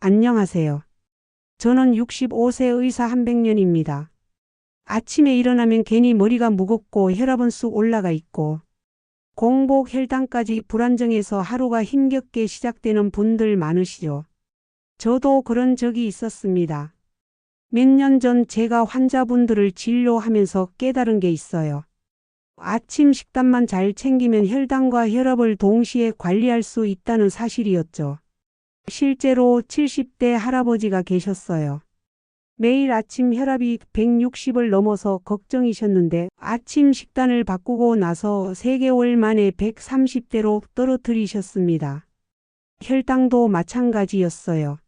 안녕하세요. 저는 65세 의사 한백년입니다. 아침에 일어나면 괜히 머리가 무겁고 혈압은 쑥 올라가 있고 공복 혈당까지 불안정해서 하루가 힘겹게 시작되는 분들 많으시죠? 저도 그런 적이 있었습니다. 몇 년 전 제가 환자분들을 진료하면서 깨달은 게 있어요. 아침 식단만 잘 챙기면 혈당과 혈압을 동시에 관리할 수 있다는 사실이었죠. 실제로 70대 할아버지가 계셨어요. 매일 아침 혈압이 160을 넘어서 걱정이셨는데 아침 식단을 바꾸고 나서 3개월 만에 130대로 떨어뜨리셨습니다. 혈당도 마찬가지였어요.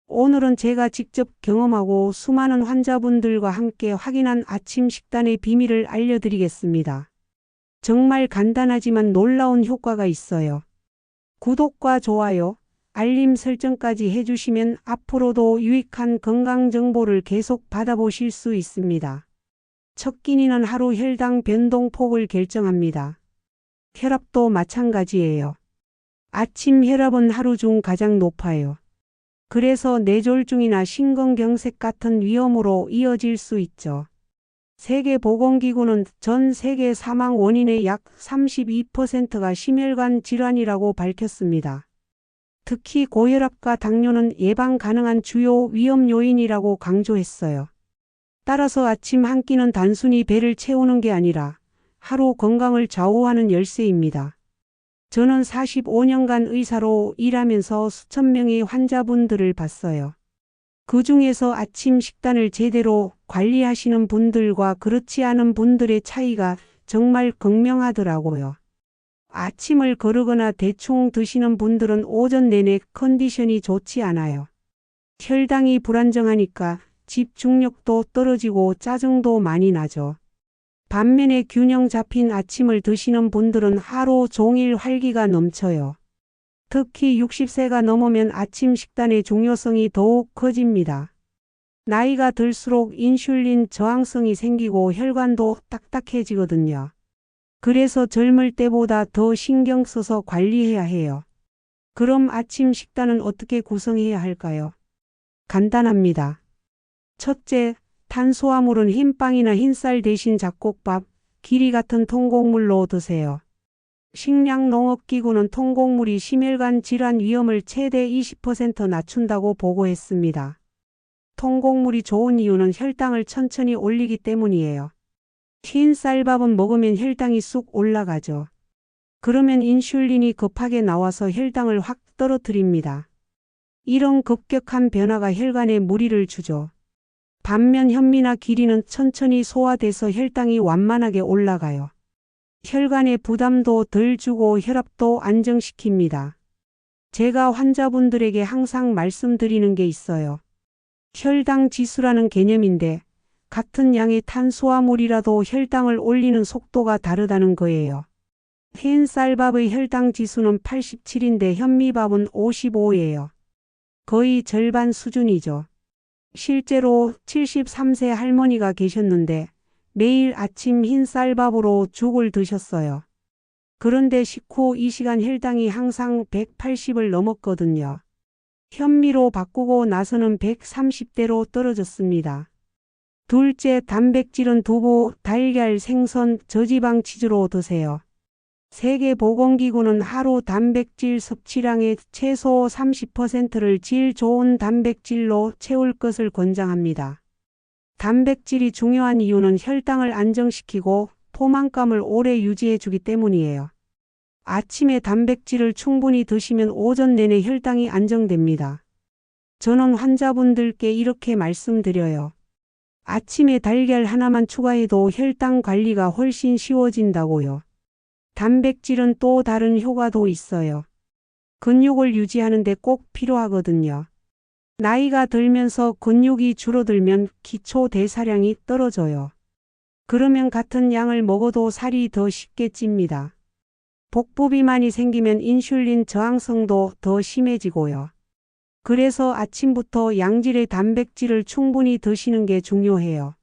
오늘은 제가 직접 경험하고 수많은 환자분들과 함께 확인한 아침 식단의 비밀을 알려드리겠습니다. 정말 간단하지만 놀라운 효과가 있어요. 구독과 좋아요, 알림 설정까지 해주시면 앞으로도 유익한 건강 정보를 계속 받아보실 수 있습니다. 첫 끼니는 하루 혈당 변동폭을 결정합니다. 혈압도 마찬가지예요. 아침 혈압은 하루 중 가장 높아요. 그래서 뇌졸중이나 심근경색 같은 위험으로 이어질 수 있죠. 세계보건기구는 전 세계 사망 원인의 약 32%가 심혈관 질환이라고 밝혔습니다. 특히 고혈압과 당뇨는 예방 가능한 주요 위험 요인이라고 강조했어요. 따라서 아침 한 끼는 단순히 배를 채우는 게 아니라 하루 건강을 좌우하는 열쇠입니다. 저는 45년간 의사로 일하면서 수천 명의 환자분들을 봤어요. 그 중에서 아침 식단을 제대로 관리하시는 분들과 그렇지 않은 분들의 차이가 정말 극명하더라고요. 아침을 거르거나 대충 드시는 분들은 오전 내내 컨디션이 좋지 않아요. 혈당이 불안정하니까 집중력도 떨어지고 짜증도 많이 나죠. 반면에 균형 잡힌 아침을 드시는 분들은 하루 종일 활기가 넘쳐요. 특히 60세가 넘으면 아침 식단의 중요성이 더욱 커집니다. 나이가 들수록 인슐린 저항성이 생기고 혈관도 딱딱해지거든요. 그래서 젊을 때보다 더 신경 써서 관리해야 해요. 그럼 아침 식단은 어떻게 구성해야 할까요? 간단합니다. 첫째, 탄수화물은 흰빵이나 흰쌀 대신 잡곡밥, 기리 같은 통곡물로 드세요. 식량농업기구는 통곡물이 심혈관 질환 위험을 최대 20% 낮춘다고 보고했습니다. 통곡물이 좋은 이유는 혈당을 천천히 올리기 때문이에요. 흰쌀밥은 먹으면 혈당이 쑥 올라가죠. 그러면 인슐린이 급하게 나와서 혈당을 확 떨어뜨립니다. 이런 급격한 변화가 혈관에 무리를 주죠. 반면 현미나 기리는 천천히 소화돼서 혈당이 완만하게 올라가요. 혈관에 부담도 덜 주고 혈압도 안정시킵니다. 제가 환자분들에게 항상 말씀드리는 게 있어요. 혈당 지수라는 개념인데 같은 양의 탄수화물이라도 혈당을 올리는 속도가 다르다는 거예요. 흰쌀밥의 혈당 지수는 87인데 현미밥은 55예요. 거의 절반 수준이죠. 실제로 73세 할머니가 계셨는데 매일 아침 흰쌀밥으로 죽을 드셨어요. 그런데 식후 2시간 혈당이 항상 180을 넘었거든요. 현미로 바꾸고 나서는 130대로 떨어졌습니다. 둘째, 단백질은 두부, 달걀, 생선, 저지방 치즈로 드세요. 세계보건기구는 하루 단백질 섭취량의 최소 30%를 질 좋은 단백질로 채울 것을 권장합니다. 단백질이 중요한 이유는 혈당을 안정시키고 포만감을 오래 유지해 주기 때문이에요. 아침에 단백질을 충분히 드시면 오전 내내 혈당이 안정됩니다. 저는 환자분들께 이렇게 말씀드려요. 아침에 달걀 하나만 추가해도 혈당 관리가 훨씬 쉬워진다고요. 단백질은 또 다른 효과도 있어요. 근육을 유지하는 데 꼭 필요하거든요. 나이가 들면서 근육이 줄어들면 기초 대사량이 떨어져요. 그러면 같은 양을 먹어도 살이 더 쉽게 찝니다. 복부 비만이 생기면 인슐린 저항성도 더 심해지고요. 그래서 아침부터 양질의 단백질을 충분히 드시는 게 중요해요.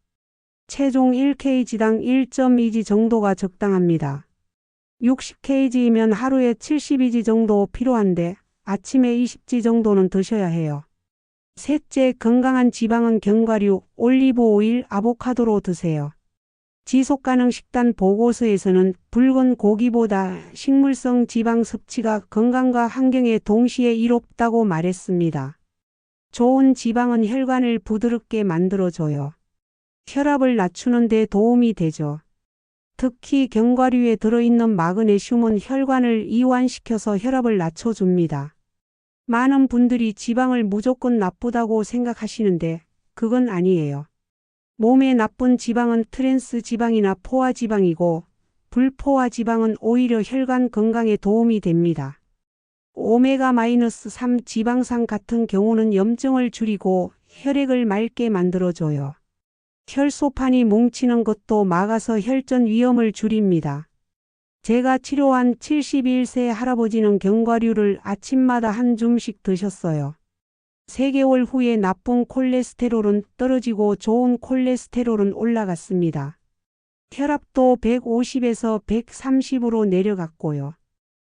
체중 1kg당 1.2g 정도가 적당합니다. 60kg이면 하루에 70g 정도 필요한데 아침에 20g 정도는 드셔야 해요. 셋째, 건강한 지방은 견과류, 올리브 오일, 아보카도로 드세요. 지속가능 식단 보고서에서는 붉은 고기보다 식물성 지방 섭취가 건강과 환경에 동시에 이롭다고 말했습니다. 좋은 지방은 혈관을 부드럽게 만들어줘요. 혈압을 낮추는 데 도움이 되죠. 특히 견과류에 들어있는 마그네슘은 혈관을 이완시켜서 혈압을 낮춰줍니다. 많은 분들이 지방을 무조건 나쁘다고 생각하시는데 그건 아니에요. 몸에 나쁜 지방은 트랜스 지방이나 포화 지방이고 불포화 지방은 오히려 혈관 건강에 도움이 됩니다. 오메가-3 지방산 같은 경우는 염증을 줄이고 혈액을 맑게 만들어줘요. 혈소판이 뭉치는 것도 막아서 혈전 위험을 줄입니다. 제가 치료한 71세 할아버지는 견과류를 아침마다 한 줌씩 드셨어요. 3개월 후에 나쁜 콜레스테롤은 떨어지고 좋은 콜레스테롤은 올라갔습니다. 혈압도 150에서 130으로 내려갔고요.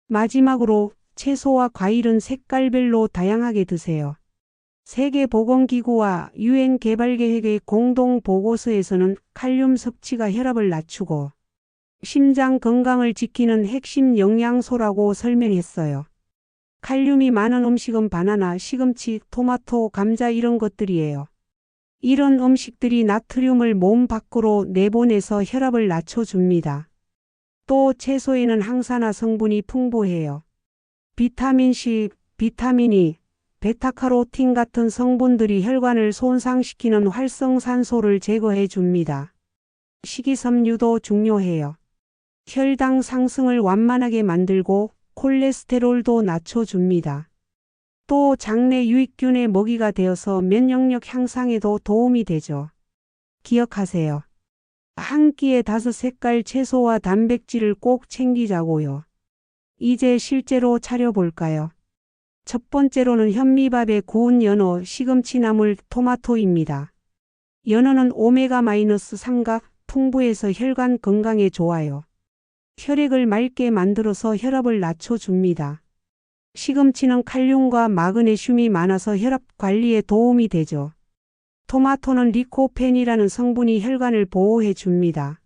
마지막으로 채소와 과일은 색깔별로 다양하게 드세요. 세계보건기구와 유엔 개발계획의 공동 보고서에서는 칼륨 섭취가 혈압을 낮추고 심장 건강을 지키는 핵심 영양소라고 설명했어요. 칼륨이 많은 음식은 바나나, 시금치, 토마토, 감자 이런 것들이에요. 이런 음식들이 나트륨을 몸 밖으로 내보내서 혈압을 낮춰줍니다. 또 채소에는 항산화 성분이 풍부해요. 비타민 C, 비타민 E, 베타카로틴 같은 성분들이 혈관을 손상시키는 활성산소를 제거해 줍니다. 식이섬유도 중요해요. 혈당 상승을 완만하게 만들고 콜레스테롤도 낮춰줍니다. 또 장내 유익균의 먹이가 되어서 면역력 향상에도 도움이 되죠. 기억하세요. 한 끼에 5색깔 채소와 단백질을 꼭 챙기자고요. 이제 실제로 차려볼까요? 첫 번째로는 현미밥에 구운 연어, 시금치 나물, 토마토입니다. 연어는 오메가-3가 풍부해서 혈관 건강에 좋아요. 혈액을 맑게 만들어서 혈압을 낮춰줍니다. 시금치는 칼륨과 마그네슘이 많아서 혈압 관리에 도움이 되죠. 토마토는 리코펜이라는 성분이 혈관을 보호해 줍니다.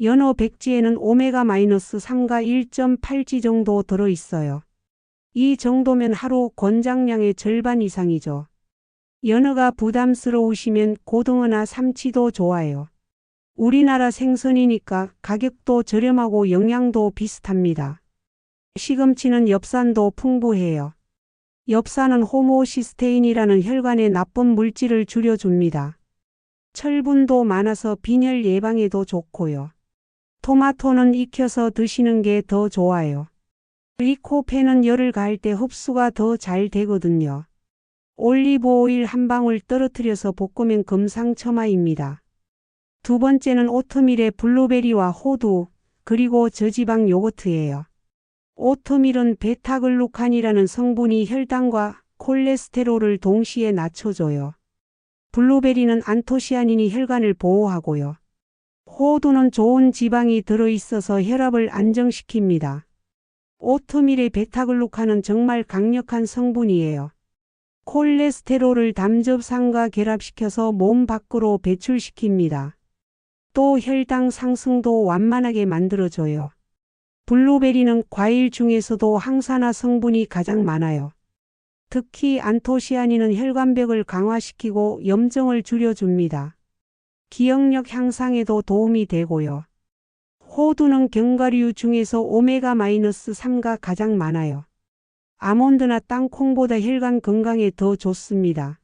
연어 백지에는 오메가-3가 1.8g 정도 들어있어요. 이 정도면 하루 권장량의 절반 이상이죠. 연어가 부담스러우시면 고등어나 삼치도 좋아요. 우리나라 생선이니까 가격도 저렴하고 영양도 비슷합니다. 시금치는 엽산도 풍부해요. 엽산은 호모시스테인이라는 혈관의 나쁜 물질을 줄여줍니다. 철분도 많아서 빈혈 예방에도 좋고요. 토마토는 익혀서 드시는 게 더 좋아요. 리코펜은 열을 가할 때 흡수가 더 잘 되거든요. 올리브 오일 한 방울 떨어뜨려서 볶으면 금상첨화입니다. 두 번째는 오트밀에 블루베리와 호두, 그리고 저지방 요거트예요. 오트밀은 베타글루칸이라는 성분이 혈당과 콜레스테롤을 동시에 낮춰줘요. 블루베리는 안토시아닌이 혈관을 보호하고요. 호두는 좋은 지방이 들어있어서 혈압을 안정시킵니다. 오트밀의 베타글루칸은 정말 강력한 성분이에요. 콜레스테롤을 담즙산과 결합시켜서 몸 밖으로 배출시킵니다. 또 혈당 상승도 완만하게 만들어줘요. 블루베리는 과일 중에서도 항산화 성분이 가장 많아요. 특히 안토시아닌은 혈관벽을 강화시키고 염증을 줄여줍니다. 기억력 향상에도 도움이 되고요. 호두는 견과류 중에서 오메가-3가 가장 많아요. 아몬드나 땅콩보다 혈관 건강에 더 좋습니다.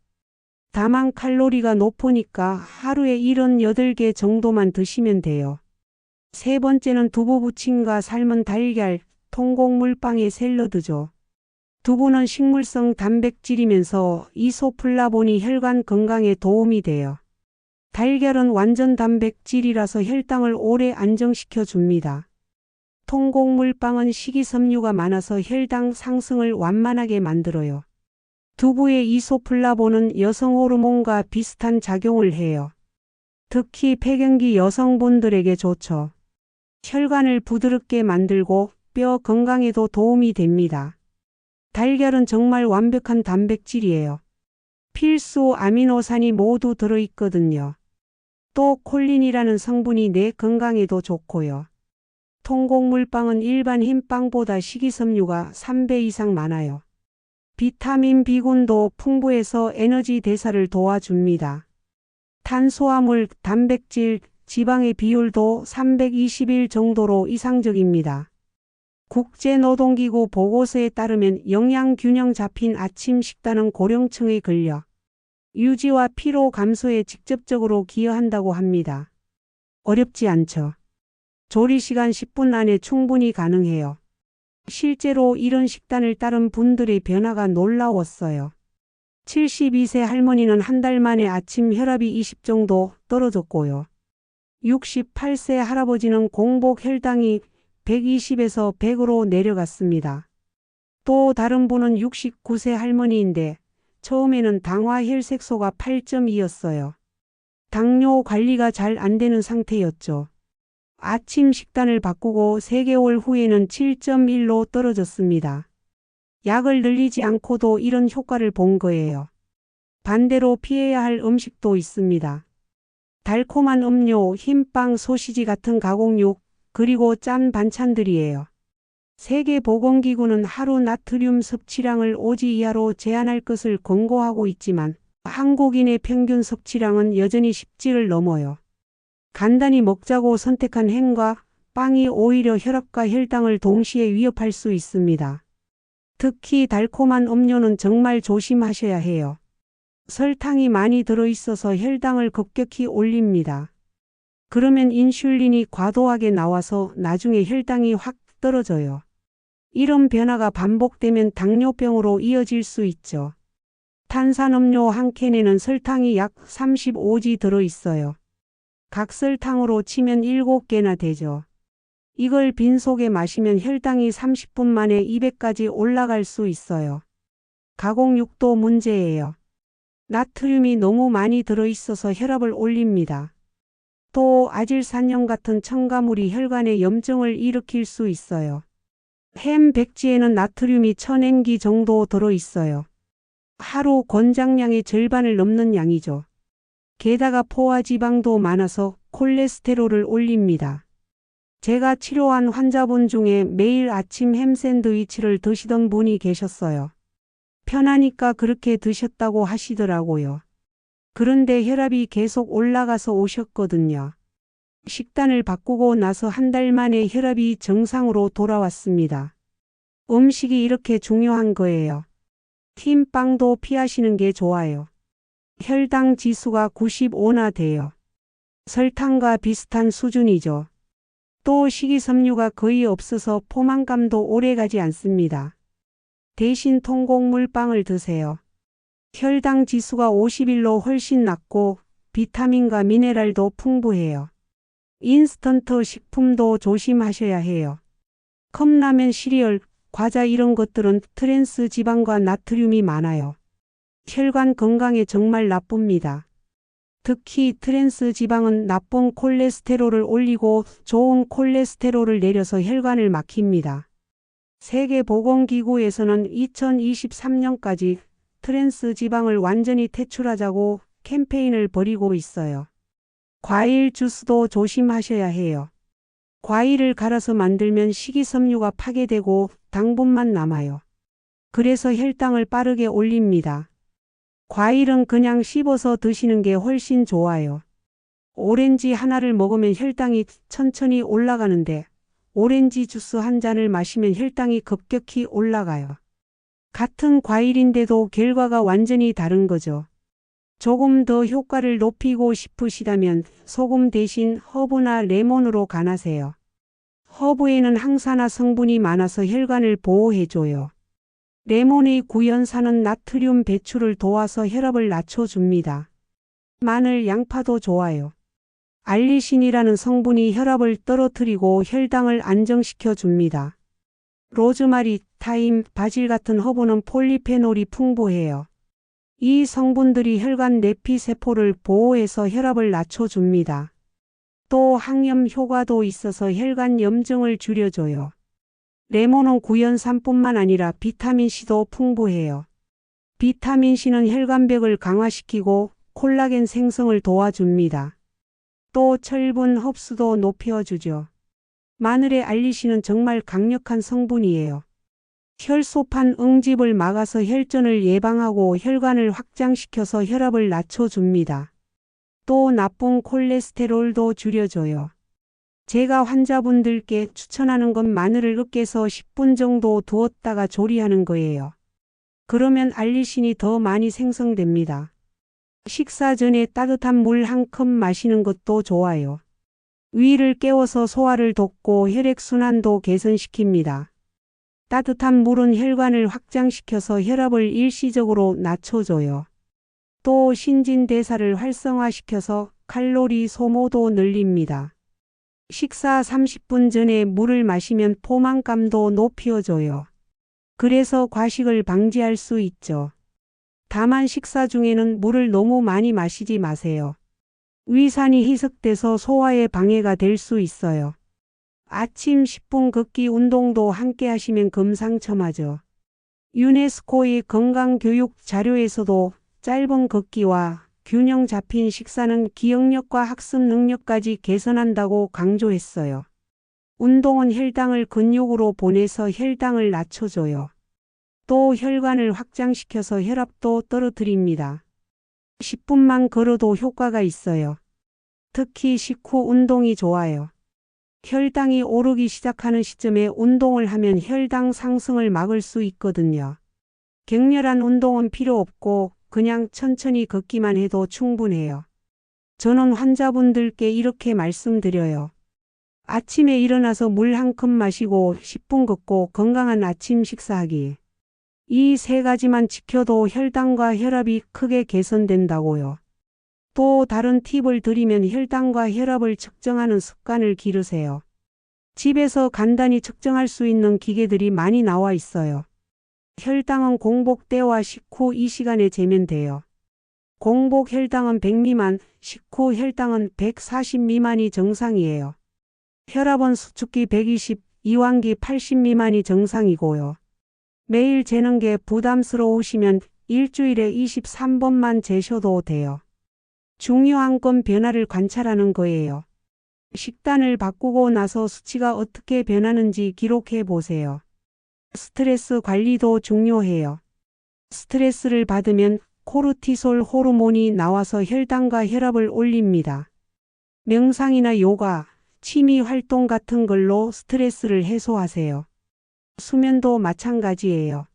다만 칼로리가 높으니까 하루에 78개 정도만 드시면 돼요. 세 번째는 두부 부침과 삶은 달걀, 통곡물빵의 샐러드죠. 두부는 식물성 단백질이면서 이소플라본이 혈관 건강에 도움이 돼요. 달걀은 완전 단백질이라서 혈당을 오래 안정시켜 줍니다. 통곡물빵은 식이섬유가 많아서 혈당 상승을 완만하게 만들어요. 두부의 이소플라본은 여성 호르몬과 비슷한 작용을 해요. 특히 폐경기 여성분들에게 좋죠. 혈관을 부드럽게 만들고 뼈 건강에도 도움이 됩니다. 달걀은 정말 완벽한 단백질이에요. 필수 아미노산이 모두 들어있거든요. 또 콜린이라는 성분이 내 건강에도 좋고요. 통곡물빵은 일반 흰빵보다 식이섬유가 3배 이상 많아요. 비타민 B군도 풍부해서 에너지 대사를 도와줍니다. 탄수화물, 단백질, 지방의 비율도 321 정도로 이상적입니다. 국제노동기구 보고서에 따르면 영양균형 잡힌 아침 식단은 고령층의 근력 유지와 피로 감소에 직접적으로 기여한다고 합니다. 어렵지 않죠? 조리시간 10분 안에 충분히 가능해요. 실제로 이런 식단을 따른 분들의 변화가 놀라웠어요. 72세 할머니는 한 달 만에 아침 혈압이 20 정도 떨어졌고요. 68세 할아버지는 공복 혈당이 120에서 100으로 내려갔습니다. 또 다른 분은 69세 할머니인데 처음에는 당화 혈색소가 8.2였어요. 당뇨 관리가 잘 안 되는 상태였죠. 아침 식단을 바꾸고 3개월 후에는 7.1로 떨어졌습니다. 약을 늘리지 않고도 이런 효과를 본 거예요. 반대로 피해야 할 음식도 있습니다. 달콤한 음료, 흰빵, 소시지 같은 가공육, 그리고 짠 반찬들이에요. 세계보건기구는 하루 나트륨 섭취량을 5지 이하로 제한할 것을 권고하고 있지만 한국인의 평균 섭취량은 여전히 10지를 넘어요. 간단히 먹자고 선택한 햄과 빵이 오히려 혈압과 혈당을 동시에 위협할 수 있습니다. 특히 달콤한 음료는 정말 조심하셔야 해요. 설탕이 많이 들어있어서 혈당을 급격히 올립니다. 그러면 인슐린이 과도하게 나와서 나중에 혈당이 확 떨어져요. 이런 변화가 반복되면 당뇨병으로 이어질 수 있죠. 탄산음료 한 캔에는 설탕이 약 35지 들어있어요. 각설탕으로 치면 7개나 되죠. 이걸 빈속에 마시면 혈당이 30분 만에 200까지 올라갈 수 있어요. 가공육도 문제예요. 나트륨이 너무 많이 들어있어서 혈압을 올립니다. 또 아질산염 같은 첨가물이 혈관에 염증을 일으킬 수 있어요. 햄 백지에는 나트륨이 1000mg 정도 들어있어요. 하루 권장량의 절반을 넘는 양이죠. 게다가 포화지방도 많아서 콜레스테롤을 올립니다. 제가 치료한 환자분 중에 매일 아침 햄 샌드위치를 드시던 분이 계셨어요. 편하니까 그렇게 드셨다고 하시더라고요. 그런데 혈압이 계속 올라가서 오셨거든요. 식단을 바꾸고 나서 한 달 만에 혈압이 정상으로 돌아왔습니다. 음식이 이렇게 중요한 거예요. 흰빵도 피하시는 게 좋아요. 혈당 지수가 95나 돼요. 설탕과 비슷한 수준이죠. 또 식이섬유가 거의 없어서 포만감도 오래가지 않습니다. 대신 통곡물빵을 드세요. 혈당 지수가 51로 훨씬 낮고 비타민과 미네랄도 풍부해요. 인스턴트 식품도 조심하셔야 해요. 컵라면, 시리얼, 과자 이런 것들은 트랜스 지방과 나트륨이 많아요. 혈관 건강에 정말 나쁩니다. 특히 트랜스 지방은 나쁜 콜레스테롤을 올리고 좋은 콜레스테롤을 내려서 혈관을 막힙니다. 세계보건기구에서는 2023년까지 트랜스 지방을 완전히 퇴출하자고 캠페인을 벌이고 있어요. 과일 주스도 조심하셔야 해요. 과일을 갈아서 만들면 식이섬유가 파괴되고 당분만 남아요. 그래서 혈당을 빠르게 올립니다. 과일은 그냥 씹어서 드시는 게 훨씬 좋아요. 오렌지 하나를 먹으면 혈당이 천천히 올라가는데 오렌지 주스 한 잔을 마시면 혈당이 급격히 올라가요. 같은 과일인데도 결과가 완전히 다른 거죠. 조금 더 효과를 높이고 싶으시다면 소금 대신 허브나 레몬으로 간하세요. 허브에는 항산화 성분이 많아서 혈관을 보호해줘요. 레몬의 구연산은 나트륨 배출을 도와서 혈압을 낮춰줍니다. 마늘, 양파도 좋아요. 알리신이라는 성분이 혈압을 떨어뜨리고 혈당을 안정시켜 줍니다. 로즈마리, 타임, 바질 같은 허브는 폴리페놀이 풍부해요. 이 성분들이 혈관 내피 세포를 보호해서 혈압을 낮춰줍니다. 또 항염 효과도 있어서 혈관 염증을 줄여줘요. 레몬은 구연산뿐만 아니라 비타민C도 풍부해요. 비타민C는 혈관벽을 강화시키고 콜라겐 생성을 도와줍니다. 또 철분 흡수도 높여주죠. 마늘의 알리신은 정말 강력한 성분이에요. 혈소판 응집을 막아서 혈전을 예방하고 혈관을 확장시켜서 혈압을 낮춰줍니다. 또 나쁜 콜레스테롤도 줄여줘요. 제가 환자분들께 추천하는 건 마늘을 으깨서 10분 정도 두었다가 조리하는 거예요. 그러면 알리신이 더 많이 생성됩니다. 식사 전에 따뜻한 물 한 컵 마시는 것도 좋아요. 위를 깨워서 소화를 돕고 혈액순환도 개선시킵니다. 따뜻한 물은 혈관을 확장시켜서 혈압을 일시적으로 낮춰줘요. 또 신진대사를 활성화시켜서 칼로리 소모도 늘립니다. 식사 30분 전에 물을 마시면 포만감도 높여줘요. 그래서 과식을 방지할 수 있죠. 다만 식사 중에는 물을 너무 많이 마시지 마세요. 위산이 희석돼서 소화에 방해가 될 수 있어요. 아침 10분 걷기 운동도 함께 하시면 금상첨화죠. 유네스코의 건강교육 자료에서도 짧은 걷기와 균형 잡힌 식사는 기억력과 학습 능력까지 개선한다고 강조했어요. 운동은 혈당을 근육으로 보내서 혈당을 낮춰줘요. 또 혈관을 확장시켜서 혈압도 떨어뜨립니다. 10분만 걸어도 효과가 있어요. 특히 식후 운동이 좋아요. 혈당이 오르기 시작하는 시점에 운동을 하면 혈당 상승을 막을 수 있거든요. 격렬한 운동은 필요 없고 그냥 천천히 걷기만 해도 충분해요. 저는 환자분들께 이렇게 말씀드려요. 아침에 일어나서 물 한 컵 마시고 10분 걷고 건강한 아침 식사하기. 이 세 가지만 지켜도 혈당과 혈압이 크게 개선된다고요. 또 다른 팁을 드리면 혈당과 혈압을 측정하는 습관을 기르세요. 집에서 간단히 측정할 수 있는 기계들이 많이 나와 있어요. 혈당은 공복 때와 식후 이 시간에 재면 돼요. 공복 혈당은 100 미만, 식후 혈당은 140 미만이 정상이에요. 혈압은 수축기 120, 이완기 80 미만이 정상이고요. 매일 재는 게 부담스러우시면 일주일에 23번만 재셔도 돼요. 중요한 건 변화를 관찰하는 거예요. 식단을 바꾸고 나서 수치가 어떻게 변하는지 기록해 보세요. 스트레스 관리도 중요해요. 스트레스를 받으면 코르티솔 호르몬이 나와서 혈당과 혈압을 올립니다. 명상이나 요가, 취미 활동 같은 걸로 스트레스를 해소하세요. 수면도 마찬가지예요.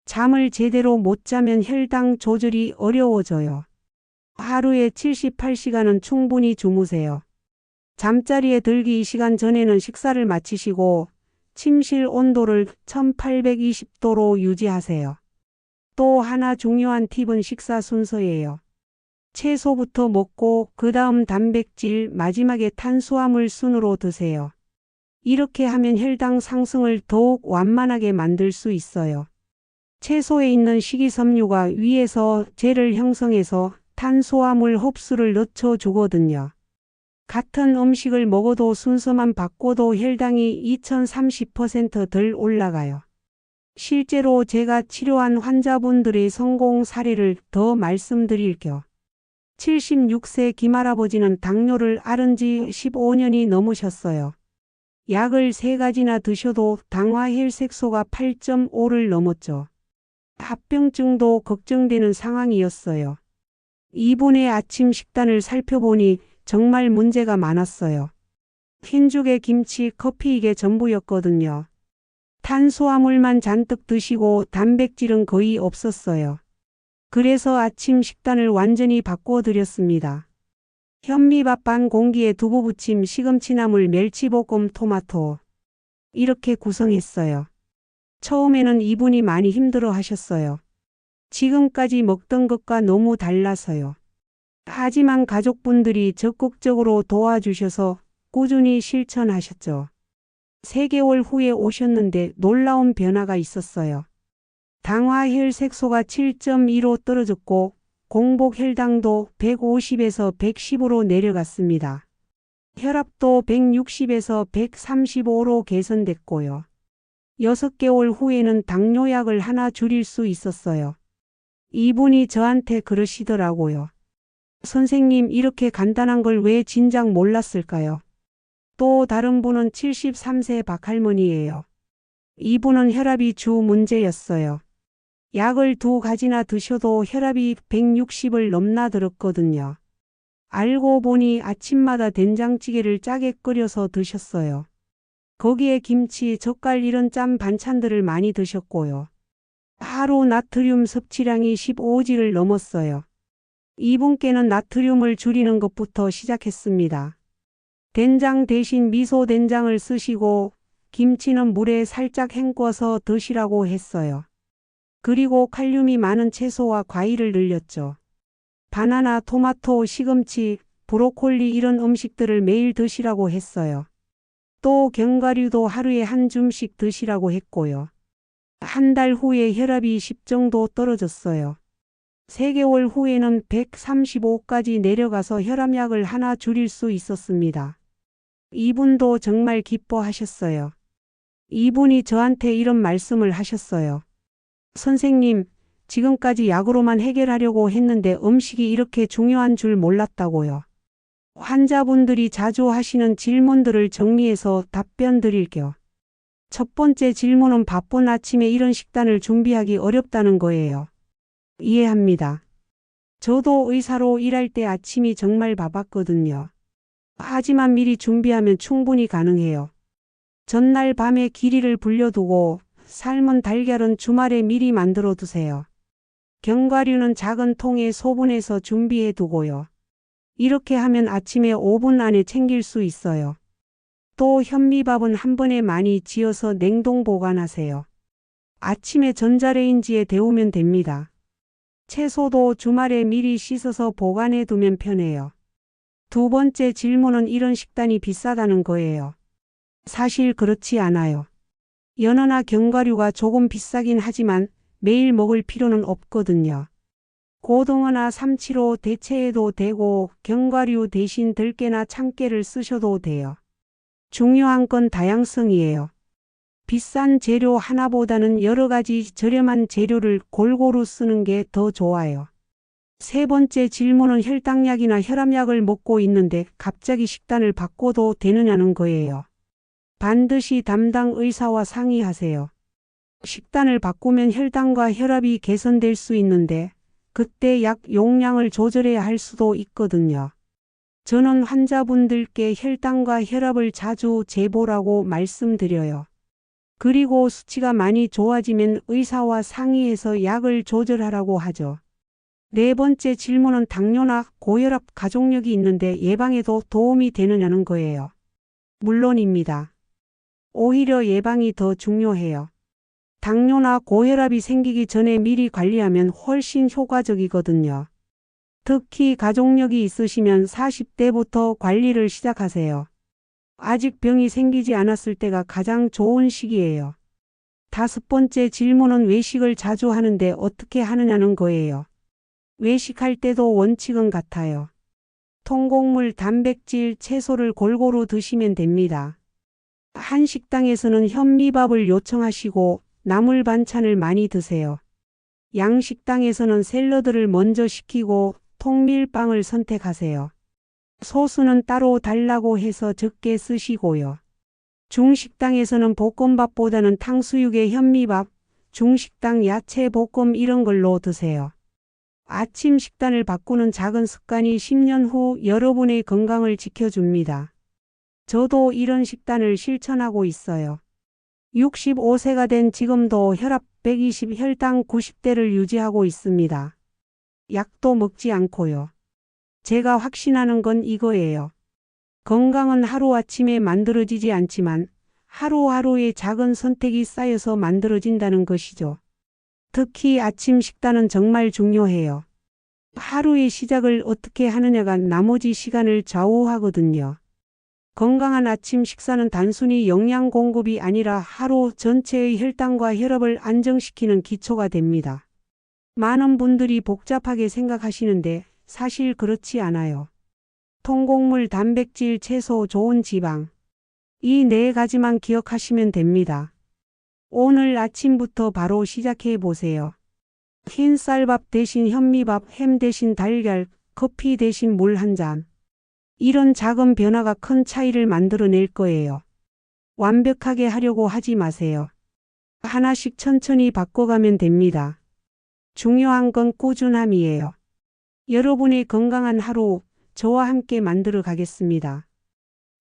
잠을 제대로 못 자면 혈당 조절이 어려워져요. 하루에 78시간은 충분히 주무세요. 잠자리에 들기 2시간 전에는 식사를 마치시고 침실 온도를 1820도로 유지하세요. 또 하나 중요한 팁은 식사 순서예요. 채소부터 먹고 그 다음 단백질, 마지막에 탄수화물 순으로 드세요. 이렇게 하면 혈당 상승을 더욱 완만하게 만들 수 있어요. 채소에 있는 식이섬유가 위에서 젤을 형성해서 탄수화물 흡수를 늦춰주거든요. 같은 음식을 먹어도 순서만 바꿔도 혈당이 2030% 덜 올라가요. 실제로 제가 치료한 환자분들의 성공 사례를 더 말씀드릴 겸 76세 김할아버지는 당뇨를 앓은 지 15년이 넘으셨어요. 약을 3가지나 드셔도 당화혈색소가 8.5를 넘었죠. 합병증도 걱정되는 상황이었어요. 이분의 아침 식단을 살펴보니 정말 문제가 많았어요. 흰죽에 김치, 커피 이게 전부였거든요. 탄수화물만 잔뜩 드시고 단백질은 거의 없었어요. 그래서 아침 식단을 완전히 바꿔드렸습니다. 현미밥 반 공기에 두부 부침, 시금치나물, 멸치볶음, 토마토 이렇게 구성했어요. 처음에는 이분이 많이 힘들어 하셨어요. 지금까지 먹던 것과 너무 달라서요. 하지만 가족분들이 적극적으로 도와주셔서 꾸준히 실천하셨죠. 3개월 후에 오셨는데 놀라운 변화가 있었어요. 당화혈색소가 7.2로 떨어졌고 공복 혈당도 150에서 110으로 내려갔습니다. 혈압도 160에서 135로 개선됐고요. 6개월 후에는 당뇨약을 하나 줄일 수 있었어요. 이분이 저한테 그러시더라고요. 선생님, 이렇게 간단한 걸 왜 진작 몰랐을까요? 또 다른 분은 73세 박할머니예요. 이분은 혈압이 주 문제였어요. 약을 2가지나 드셔도 혈압이 160을 넘나 들었거든요. 알고 보니 아침마다 된장찌개를 짜게 끓여서 드셨어요. 거기에 김치, 젓갈 이런 짠 반찬들을 많이 드셨고요. 하루 나트륨 섭취량이 15g을 넘었어요. 이분께는 나트륨을 줄이는 것부터 시작했습니다. 된장 대신 미소 된장을 쓰시고 김치는 물에 살짝 헹궈서 드시라고 했어요. 그리고 칼륨이 많은 채소와 과일을 늘렸죠. 바나나, 토마토, 시금치, 브로콜리 이런 음식들을 매일 드시라고 했어요. 또 견과류도 하루에 한 줌씩 드시라고 했고요. 한 달 후에 혈압이 10 정도 떨어졌어요. 3개월 후에는 135까지 내려가서 혈압약을 하나 줄일 수 있었습니다. 이분도 정말 기뻐하셨어요. 이분이 저한테 이런 말씀을 하셨어요. 선생님, 지금까지 약으로만 해결하려고 했는데 음식이 이렇게 중요한 줄 몰랐다고요. 환자분들이 자주 하시는 질문들을 정리해서 답변 드릴게요. 첫 번째 질문은 바쁜 아침에 이런 식단을 준비하기 어렵다는 거예요. 이해합니다. 저도 의사로 일할 때 아침이 정말 바빴거든요. 하지만 미리 준비하면 충분히 가능해요. 전날 밤에 기리를 불려두고 삶은 달걀은 주말에 미리 만들어 두세요. 견과류는 작은 통에 소분해서 준비해 두고요. 이렇게 하면 아침에 5분 안에 챙길 수 있어요. 또 현미밥은 한 번에 많이 지어서 냉동 보관하세요. 아침에 전자레인지에 데우면 됩니다. 채소도 주말에 미리 씻어서 보관해 두면 편해요. 두 번째 질문은 이런 식단이 비싸다는 거예요. 사실 그렇지 않아요. 연어나 견과류가 조금 비싸긴 하지만 매일 먹을 필요는 없거든요. 고등어나 삼치로 대체해도 되고 견과류 대신 들깨나 참깨를 쓰셔도 돼요. 중요한 건 다양성이에요. 비싼 재료 하나보다는 여러 가지 저렴한 재료를 골고루 쓰는 게 더 좋아요. 세 번째 질문은 혈당약이나 혈압약을 먹고 있는데 갑자기 식단을 바꿔도 되느냐는 거예요. 반드시 담당 의사와 상의하세요. 식단을 바꾸면 혈당과 혈압이 개선될 수 있는데 그때 약 용량을 조절해야 할 수도 있거든요. 저는 환자분들께 혈당과 혈압을 자주 재보라고 말씀드려요. 그리고 수치가 많이 좋아지면 의사와 상의해서 약을 조절하라고 하죠. 네 번째 질문은 당뇨나 고혈압 가족력이 있는데 예방에도 도움이 되느냐는 거예요. 물론입니다. 오히려 예방이 더 중요해요. 당뇨나 고혈압이 생기기 전에 미리 관리하면 훨씬 효과적이거든요. 특히 가족력이 있으시면 40대부터 관리를 시작하세요. 아직 병이 생기지 않았을 때가 가장 좋은 시기예요. 다섯 번째 질문은 외식을 자주 하는데 어떻게 하느냐는 거예요. 외식할 때도 원칙은 같아요. 통곡물, 단백질, 채소를 골고루 드시면 됩니다. 한식당에서는 현미밥을 요청하시고 나물 반찬을 많이 드세요. 양식당에서는 샐러드를 먼저 시키고 통밀빵을 선택하세요. 소스는 따로 달라고 해서 적게 쓰시고요. 중식당에서는 볶음밥보다는 탕수육에 현미밥, 중식당 야채 볶음 이런 걸로 드세요. 아침 식단을 바꾸는 작은 습관이 10년 후 여러분의 건강을 지켜줍니다. 저도 이런 식단을 실천하고 있어요. 65세가 된 지금도 혈압 120, 혈당 90대를 유지하고 있습니다. 약도 먹지 않고요. 제가 확신하는 건 이거예요. 건강은 하루아침에 만들어지지 않지만 하루하루의 작은 선택이 쌓여서 만들어진다는 것이죠. 특히 아침 식단은 정말 중요해요. 하루의 시작을 어떻게 하느냐가 나머지 시간을 좌우하거든요. 건강한 아침 식사는 단순히 영양 공급이 아니라 하루 전체의 혈당과 혈압을 안정시키는 기초가 됩니다. 많은 분들이 복잡하게 생각하시는데 사실 그렇지 않아요. 통곡물, 단백질, 채소, 좋은 지방. 이 네 가지만 기억하시면 됩니다. 오늘 아침부터 바로 시작해 보세요. 흰쌀밥 대신 현미밥, 햄 대신 달걀, 커피 대신 물 한 잔. 이런 작은 변화가 큰 차이를 만들어낼 거예요. 완벽하게 하려고 하지 마세요. 하나씩 천천히 바꿔가면 됩니다. 중요한 건 꾸준함이에요. 여러분의 건강한 하루, 저와 함께 만들어 가겠습니다.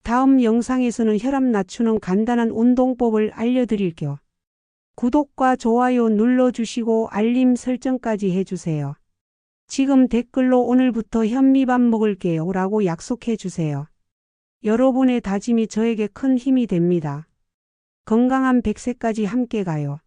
다음 영상에서는 혈압 낮추는 간단한 운동법을 알려드릴게요. 구독과 좋아요 눌러주시고 알림 설정까지 해주세요. 지금 댓글로 오늘부터 현미밥 먹을게요 라고 약속해 주세요. 여러분의 다짐이 저에게 큰 힘이 됩니다. 건강한 100세까지 함께 가요.